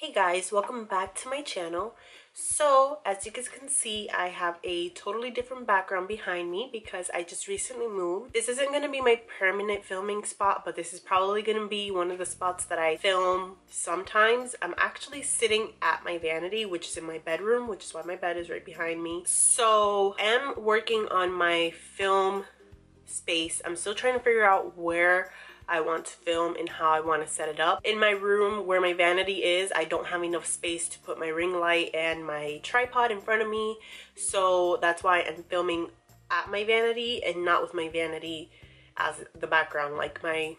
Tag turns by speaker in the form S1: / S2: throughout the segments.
S1: Hey guys, welcome back to my channel. So as you guys can see, I have a totally different background behind me because I just recently moved. This isn't going to be my permanent filming spot, but this is probably going to be one of the spots that I film sometimes. I'm actually sitting at my vanity, which is in my bedroom, which is why my bed is right behind me. So I am working on my film space. I'm still trying to figure out where I want to film and how I want to set it up. In my room where my vanity is, I don't have enough space to put my ring light and my tripod in front of me, so that's why I'm filming at my vanity and not with my vanity as the background like my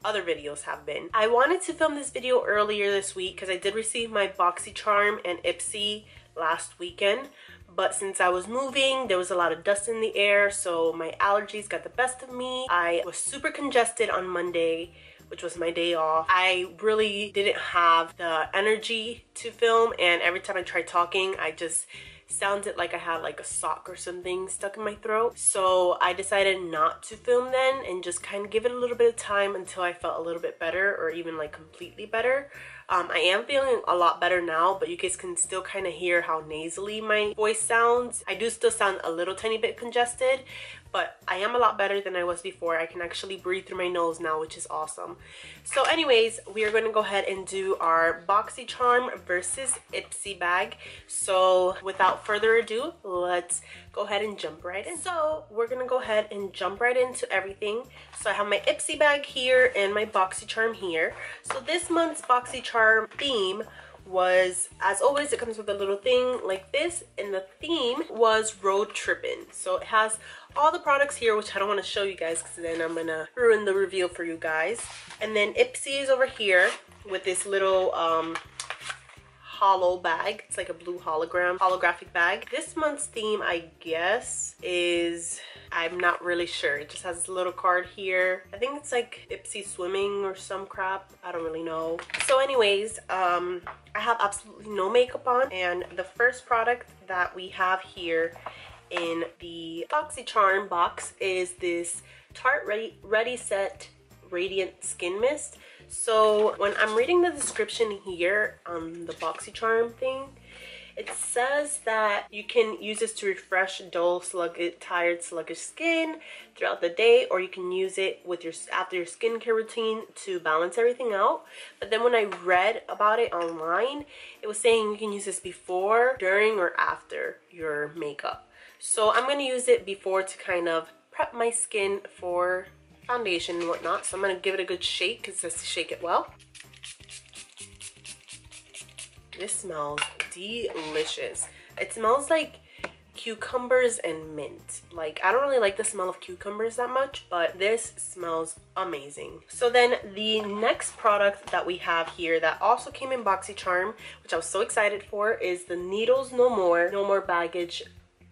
S1: other videos have been. I wanted to film this video earlier this week because I did receive my Boxycharm and Ipsy last weekend, but since I was moving, there was a lot of dust in the air, so my allergies got the best of me. I was super congested on Monday, which was my day off. I really didn't have the energy to film, and every time I tried talking, I just sounded like I had like a sock or something stuck in my throat. So I decided not to film then and just kind of give it a little bit of time until I felt a little bit better, or even like completely better. I am feeling a lot better now, but you guys can still kind of hear how nasally my voice sounds. I do still sound a little tiny bit congested, but I am a lot better than I was before. I can actually breathe through my nose now, which is awesome. So anyways, we are going to go ahead and do our Boxycharm versus Ipsy bag. So without further ado, let's go ahead and jump right in. So we're going to go ahead and jump right into everything. So I have my Ipsy bag here and my Boxycharm here. So this month's Boxycharm theme was, as always, it comes with a little thing like this, and the theme was road tripping. So it has all the products here, which I don't want to show you guys because then I'm gonna ruin the reveal for you guys. And then Ipsy is over here with this little hollow bag. It's like a blue holographic bag. This month's theme, I guess, is, I'm not really sure. It just has this little card here. I think it's like Ipsy swimming or some crap. I don't really know. So anyways, I have absolutely no makeup on, and the first product that we have here in the Boxycharm box is this Tarte Ready Set Radiant Skin Mist. So when I'm reading the description here on the Boxycharm thing, it says that you can use this to refresh dull, tired, sluggish skin throughout the day, or you can use it with after your skincare routine to balance everything out. But then when I read about it online, it was saying you can use this before, during, or after your makeup. So I'm going to use it before to kind of prep my skin for foundation and whatnot. So I'm going to give it a good shake because it says to shake it well. This smells delicious. It smells like cucumbers and mint. Like, I don't really like the smell of cucumbers that much, but this smells amazing. So then the next product that we have here that also came in Boxycharm, which I was so excited for, is the Needles No More Baggage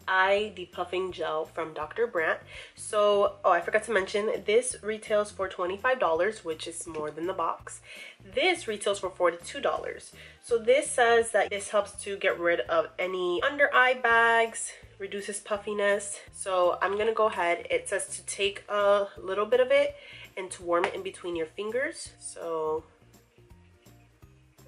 S1: Eye Depuffing Gel from Dr. Brandt. So, oh, I forgot to mention, this retails for $25, which is more than the box. This retails for $42. So this says that this helps to get rid of any under eye bags, reduces puffiness. So I'm gonna go ahead. It says to take a little bit of it and to warm it in between your fingers. So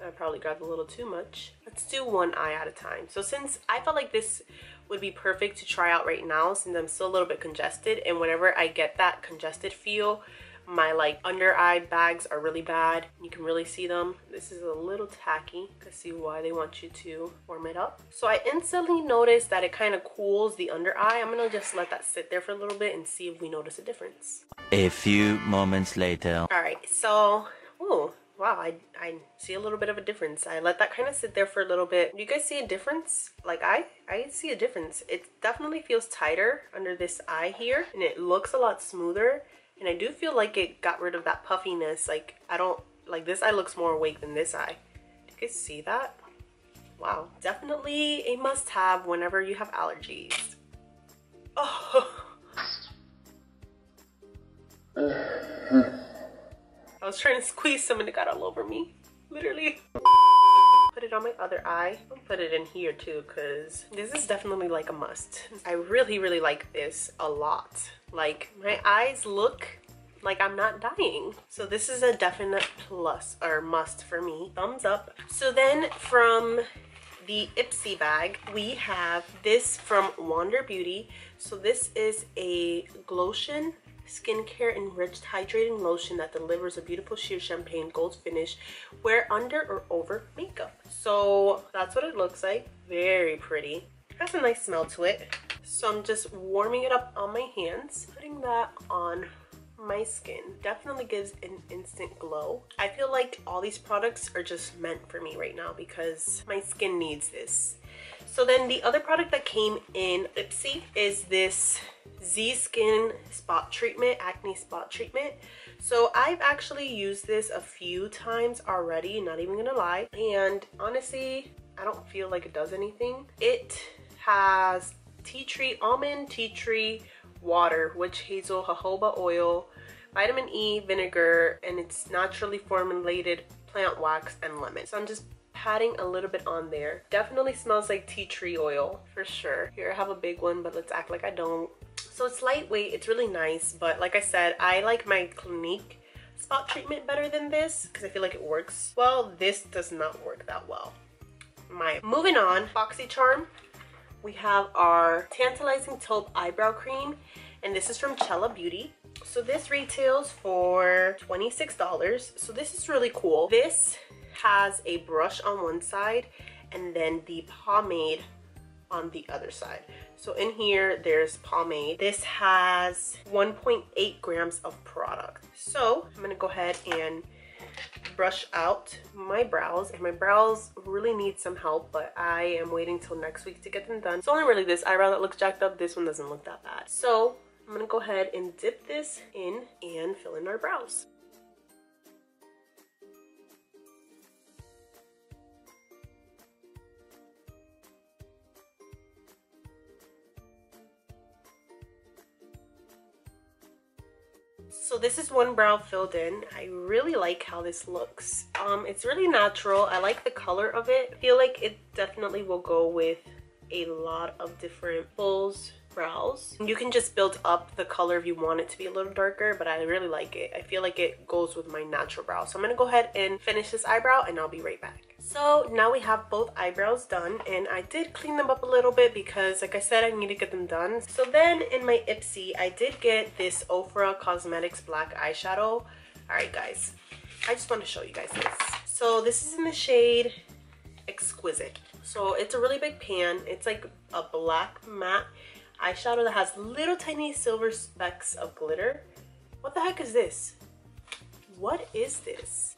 S1: I probably grabbed a little too much. Let's do one eye at a time. So since I felt like this would be perfect to try out right now, since I'm still a little bit congested, and whenever I get that congested feel, my like under eye bags are really bad. You can really see them. This is a little tacky. You can see why they want you to warm it up. So I instantly noticed that it kind of cools the under eye. I'm gonna just let that sit there for a little bit and see if we notice a difference.
S2: A few moments later.
S1: All right, so, ooh, wow, I see a little bit of a difference. I let that kind of sit there for a little bit. Do you guys see a difference? Like, I see a difference. It definitely feels tighter under this eye here, and it looks a lot smoother. And I do feel like it got rid of that puffiness. Like, I don't, like, this eye looks more awake than this eye. Do you guys see that? Wow. Definitely a must-have whenever you have allergies. Oh. I was trying to squeeze some and it got all over me. Literally. Put it on my other eye. I'll put it in here too, because this is definitely like a must. I really like this a lot. Like, my eyes look Like, I'm not dying. So this is a definite plus or must for me. Thumbs up. So then from the Ipsy bag, we have this from Wander Beauty. So this is a Glotion skincare enriched hydrating lotion that delivers a beautiful sheer champagne gold finish, wear under or over makeup. So that's what it looks like. Very pretty. Has a nice smell to it. So I'm just warming it up on my hands, putting that on my skin. Definitely gives an instant glow. I feel like all these products are just meant for me right now because my skin needs this. So then the other product that came in Ipsy is this Z Skin spot treatment, acne spot treatment. So I've actually used this a few times already, not even gonna lie, and honestly I don't feel like it does anything. It has tea tree, almond, tea tree, water, witch hazel, jojoba oil, vitamin E, vinegar, and it's naturally formulated plant wax and lemon. So I'm just patting a little bit on there. Definitely smells like tea tree oil for sure. Here I have a big one, but let's act like I don't. So it's lightweight, it's really nice, but like I said, I like my Clinique spot treatment better than this because I feel like it works well. This does not work that well. Moving on, Boxycharm. We have our Tantalizing Taupe Eyebrow Cream, and this is from Cella Beauty. So this retails for $26. So this is really cool. This has a brush on one side and then the pomade on the other side. So in here there's pomade. This has 1.8 grams of product. So I'm gonna go ahead and brush out my brows, and my brows really need some help, but I am waiting till next week to get them done. It's only really this eyebrow that looks jacked up. This one doesn't look that bad. So I'm gonna go ahead and dip this in and fill in our brows. So this is one brow filled in. I really like how this looks. It's really natural. I like the color of it. I feel like it definitely will go with a lot of different pulls brows. You can just build up the color if you want it to be a little darker, but I really like it. I feel like it goes with my natural brow. So I'm gonna go ahead and finish this eyebrow and I'll be right back. So now we have both eyebrows done, and I did clean them up a little bit because like I said, I need to get them done. So then in my Ipsy, I did get this Ofra Cosmetics black eyeshadow. Alright guys, I just want to show you guys this. So this is in the shade Exquisite. So it's a really big pan. It's like a black matte eyeshadow that has little tiny silver specks of glitter. What the heck is this? What is this?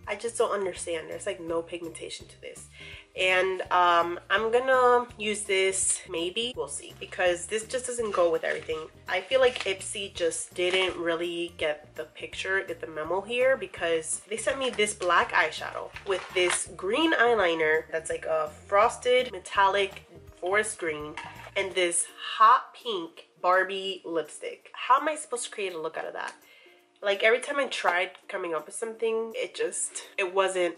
S1: I just don't understand. There's like no pigmentation to this. And I'm gonna use this, maybe, we'll see, because this just doesn't go with everything. I feel like Ipsy just didn't really get the picture, get the memo here, because they sent me this black eyeshadow with this green eyeliner that's like a frosted metallic forest green, and this hot pink Barbie lipstick. How am I supposed to create a look out of that? Like every time I tried coming up with something, it wasn't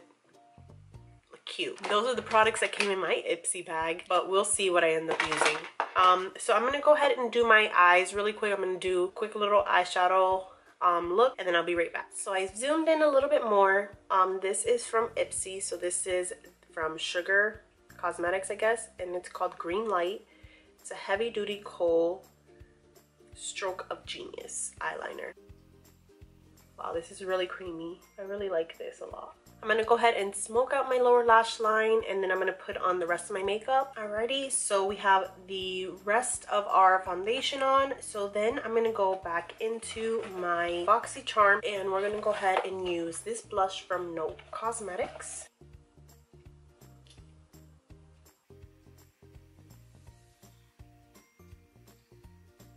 S1: cute. Those are the products that came in my Ipsy bag, but we'll see what I end up using. So I'm gonna go ahead and do my eyes really quick. I'm gonna do a quick little eyeshadow look, and then I'll be right back. So I zoomed in a little bit more. This is from Ipsy, so this is from Sugar Cosmetics, I guess, and it's called Green Light. It's a heavy duty kohl stroke of genius eyeliner. Wow, this is really creamy. I really like this a lot. I'm gonna go ahead and smoke out my lower lash line, and then I'm gonna put on the rest of my makeup. Alrighty, so we have the rest of our foundation on. So then I'm gonna go back into my Boxycharm, and we're gonna go ahead and use this blush from Note Cosmetics.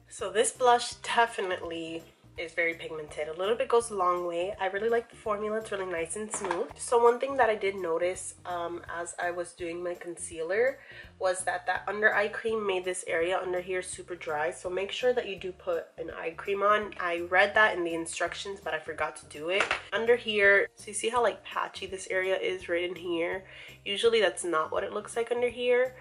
S1: So this blush definitely is very pigmented. A little bit goes a long way. I really like the formula. It's really nice and smooth. So one thing that I did notice as I was doing my concealer was that under eye cream made this area under here super dry. So make sure that you do put an eye cream on. I read that in the instructions, but I forgot to do it. Under here, so you see how like patchy this area is right in here? Usually that's not what it looks like under here.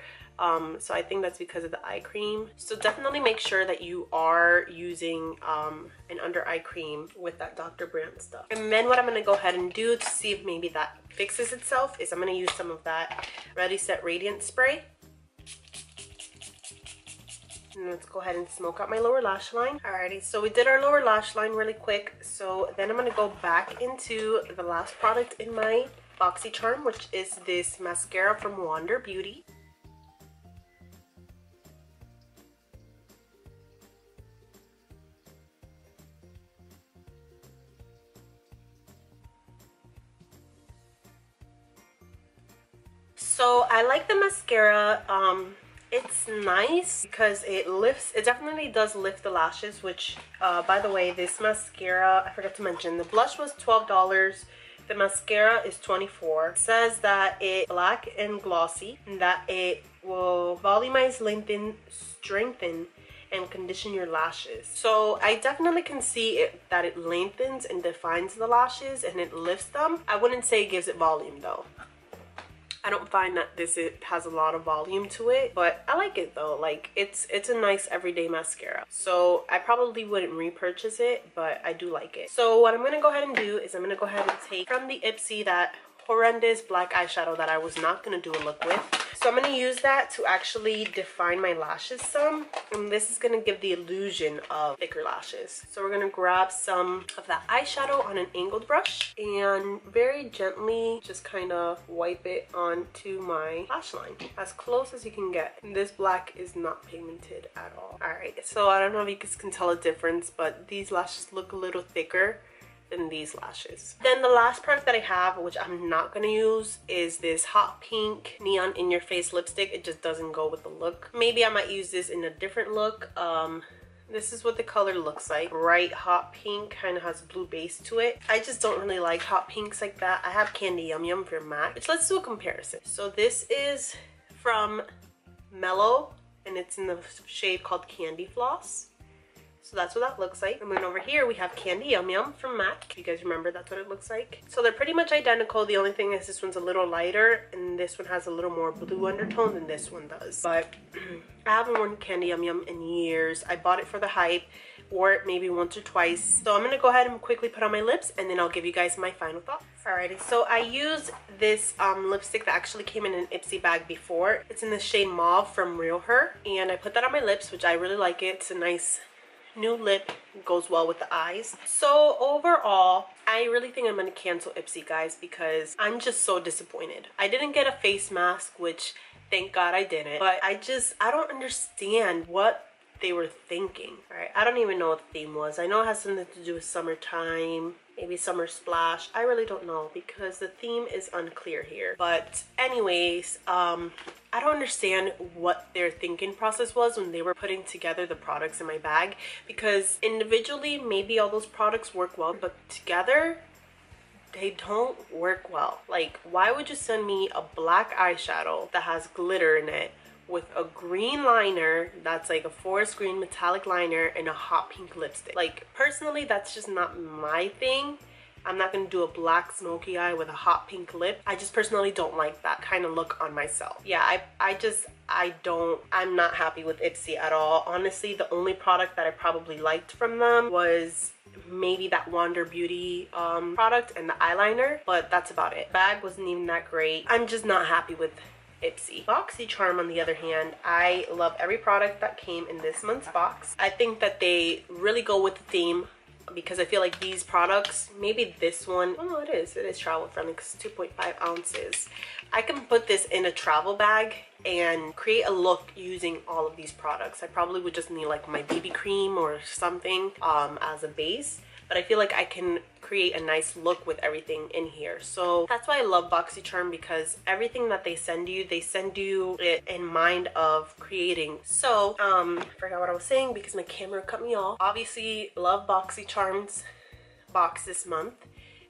S1: So I think that's because of the eye cream. So definitely make sure that you are using an under eye cream with that Dr. Brandt stuff. And then what I'm going to go ahead and do to see if maybe that fixes itself is I'm going to use some of that Ready Set Radiant spray. And let's go ahead and smoke out my lower lash line. Alrighty, so we did our lower lash line really quick. So then I'm going to go back into the last product in my Boxycharm, which is this mascara from Wander Beauty. So I like the mascara. It's nice because it definitely does lift the lashes, which by the way, this mascara, I forgot to mention, the blush was $12. The mascara is $24. It says that it's black and glossy, and that it will volumize, lengthen, strengthen, and condition your lashes. So I definitely can see that it lengthens and defines the lashes and it lifts them. I wouldn't say it gives it volume though. I don't find that it has a lot of volume to it, but I like it though. Like it's a nice everyday mascara. So I probably wouldn't repurchase it, but I do like it. So what I'm gonna go ahead and do is I'm gonna go ahead and take from the Ipsy that horrendous black eyeshadow that I was not gonna do a look with. So I'm gonna use that to actually define my lashes some, and this is gonna give the illusion of thicker lashes. So we're gonna grab some of that eyeshadow on an angled brush and very gently just kind of wipe it onto my lash line as close as you can get. And this black is not pigmented at all. Alright, so I don't know if you guys can tell a difference, but these lashes look a little thicker than these lashes. Then the last product that I have, which I'm not gonna use, is this hot pink neon in your face lipstick. It just doesn't go with the look. Maybe I might use this in a different look. This is what the color looks like. Bright hot pink, kind of has blue base to it. I just don't really like hot pinks like that. I have Candy Yum Yum for matte, which let's do a comparison. So this is from Mellow, and it's in the shade called Candy Floss. So that's what that looks like. And then over here we have Candy Yum Yum from MAC. If you guys remember, that's what it looks like. So they're pretty much identical. The only thing is this one's a little lighter and this one has a little more blue undertone than this one does. But I haven't worn Candy Yum Yum in years. I bought it for the hype, wore it maybe once or twice. So I'm gonna go ahead and quickly put on my lips and then I'll give you guys my final thoughts. Alrighty, so I used this lipstick that actually came in an Ipsy bag before. It's in the shade Mauve from Real Her. And I put that on my lips, which I really like it. It's a nice new lip, goes well with the eyes. So overall, I really think I'm gonna cancel Ipsy, guys, because I'm just so disappointed. I didn't get a face mask, which thank God I didn't, but I don't understand what they were thinking. All right, I don't even know what the theme was. I know it has something to do with summertime, maybe summer splash. I really don't know because the theme is unclear here. But anyways, I don't understand what their thinking process was when they were putting together the products in my bag, because individually maybe all those products work well, but together they don't work well. Like, why would you send me a black eyeshadow that has glitter in it with a green liner that's like a forest green metallic liner and a hot pink lipstick? Like, personally, that's just not my thing. I'm not gonna do a black smoky eye with a hot pink lip. I just personally don't like that kind of look on myself. Yeah, I'm not happy with Ipsy at all. Honestly, the only product that I probably liked from them was maybe that Wander Beauty product and the eyeliner, but that's about it. Bag wasn't even that great. I'm just not happy with Ipsy. Boxycharm, on the other hand, I love every product that came in this month's box. I think that they really go with the theme, because I feel like these products, maybe this one, oh no, it is travel friendly because it's 2.5 ounces. I can put this in a travel bag and create a look using all of these products. I probably would just need like my BB cream or something as a base, but I feel like I can create a nice look with everything in here. So that's why I love Boxycharm, because everything that they send you it in mind of creating. So I forgot what I was saying because my camera cut me off. Obviously love Boxycharm's box this month.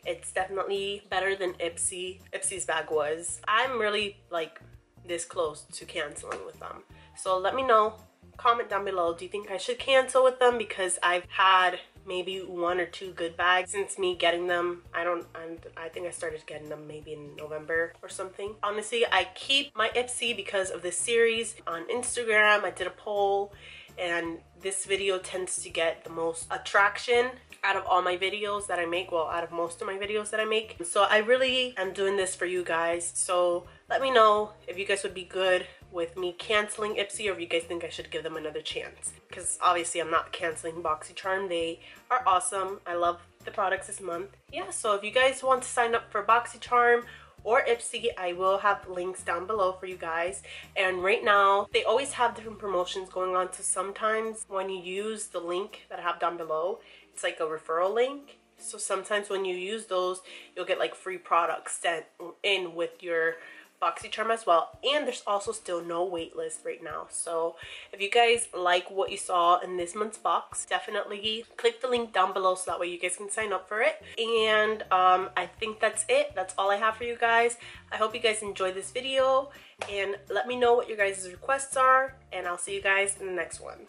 S1: It's definitely better than Ipsy's bag was. I'm really like this close to canceling with them. So let me know, comment down below, do you think I should cancel with them? Because I've had maybe 1 or 2 good bags since me getting them. I think I started getting them maybe in November or something. Honestly, I keep my Ipsy because of this series. On Instagram, I did a poll and this video tends to get the most attraction out of all my videos that I make. Well, out of most of my videos that I make. So I really am doing this for you guys. So let me know if you guys would be good with me canceling Ipsy, or if you guys think I should give them another chance. Because obviously I'm not canceling Boxycharm. They are awesome. I love the products this month. Yeah, so if you guys want to sign up for Boxycharm or Ipsy, I will have links down below for you guys. And right now they always have different promotions going on, so sometimes when you use the link that I have down below, it's like a referral link. So sometimes when you use those, you'll get like free products sent in with your Boxycharm as well. And there's also still no wait list right now. So if you guys like what you saw in this month's box, definitely click the link down below so that way you guys can sign up for it. And I think that's it. That's all I have for you guys. I hope you guys enjoyed this video, and let me know what your guys' requests are, and I'll see you guys in the next one.